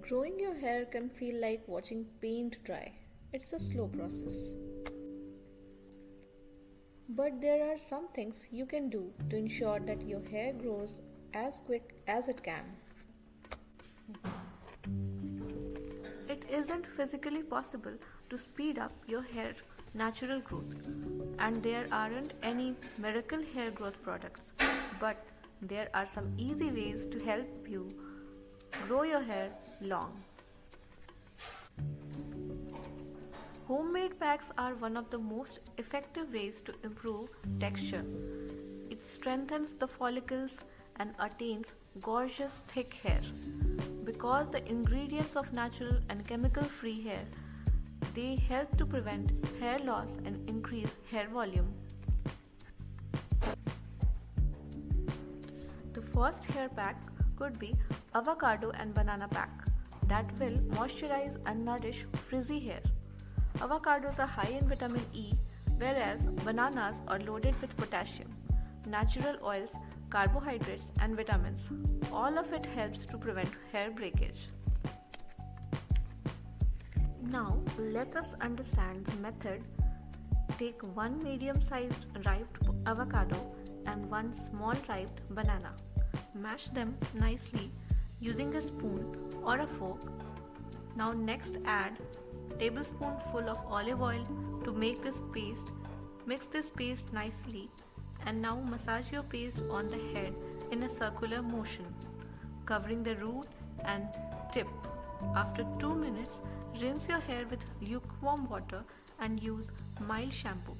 Growing your hair can feel like watching paint dry. It's a slow process. But there are some things you can do to ensure that your hair grows as quick as it can. It isn't physically possible to speed up your hair natural growth, and there aren't any miracle hair growth products, but there are some easy ways to help you grow your hair long. Homemade packs are one of the most effective ways to improve texture. It strengthens the follicles and attains gorgeous thick hair. Because the ingredients of natural and chemical-free hair, they help to prevent hair loss and increase hair volume. The first hair pack could be Avocado and Banana pack that will moisturize and nourish frizzy hair. Avocados are high in vitamin E, whereas bananas are loaded with potassium, natural oils, carbohydrates, and vitamins. All of it helps to prevent hair breakage. Now, let us understand the method. Take one medium-sized ripe avocado and one small ripe banana. Mash them nicely using a spoon or a fork. Now next add tablespoonful of olive oil to make this paste. Mix this paste nicely and now massage your paste on the head in a circular motion, covering the root and tip. After 2 minutes, rinse your hair with lukewarm water and use mild shampoo.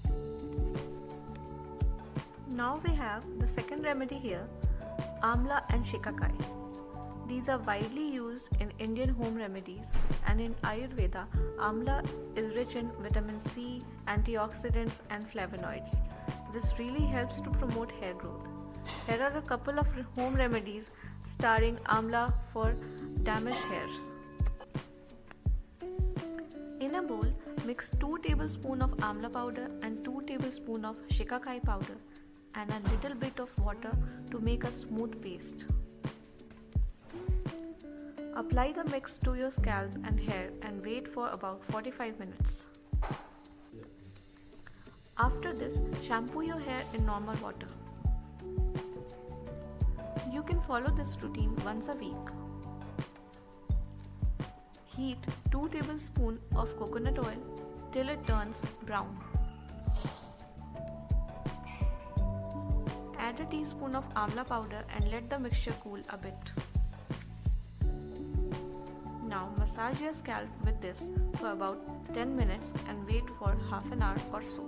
Now we have the second remedy here, Amla and Shikakai. These are widely used in Indian home remedies, and in Ayurveda, Amla is rich in vitamin C, antioxidants and flavonoids. This really helps to promote hair growth. Here are a couple of home remedies starring Amla for damaged hairs. In a bowl, mix 2 tablespoons of Amla powder and 2 tablespoons of Shikakai powder and a little bit of water to make a smooth paste. Apply the mix to your scalp and hair and wait for about 45 minutes. After this, shampoo your hair in normal water. You can follow this routine once a week. Heat 2 tablespoons of coconut oil till it turns brown. Add a teaspoon of amla powder and let the mixture cool a bit. Now massage your scalp with this for about 10 minutes and wait for half an hour or so.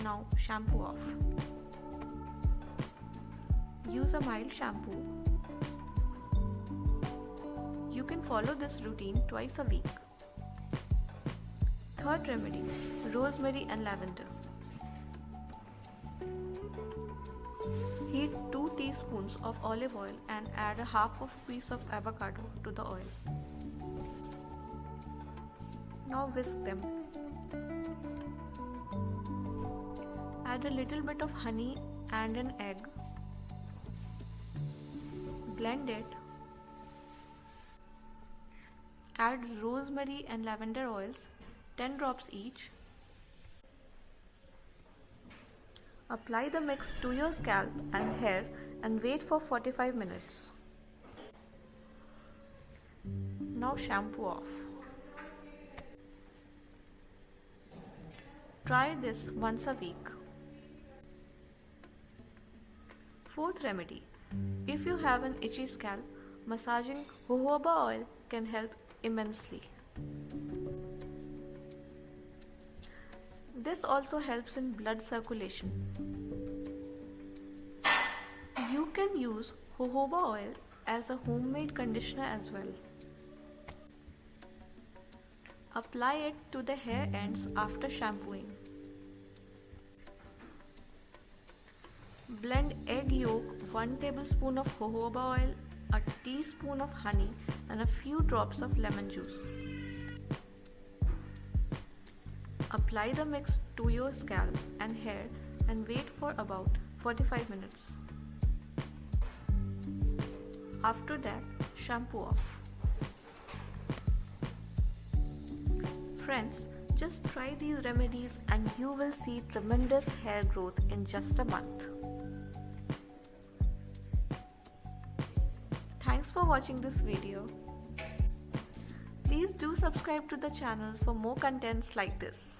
Now shampoo off. Use a mild shampoo. You can follow this routine twice a week. Third remedy, rosemary and lavender. Heat 2 teaspoons of olive oil and add a half of a piece of avocado to the oil. Now whisk them. Add a little bit of honey and an egg. Blend it. Add rosemary and lavender oils, 10 drops each. Apply the mix to your scalp and hair and wait for 45 minutes. Now shampoo off. Try this once a week. Fourth remedy. If you have an itchy scalp, massaging jojoba oil can help immensely. This also helps in blood circulation. You can use jojoba oil as a homemade conditioner as well. Apply it to the hair ends after shampooing. Blend egg yolk, 1 tablespoon of jojoba oil, a teaspoon of honey and a few drops of lemon juice. Apply the mix to your scalp and hair and wait for about 45 minutes. After that, shampoo off. Friends, just try these remedies and you will see tremendous hair growth in just a month. Thanks for watching this video. Please do subscribe to the channel for more contents like this.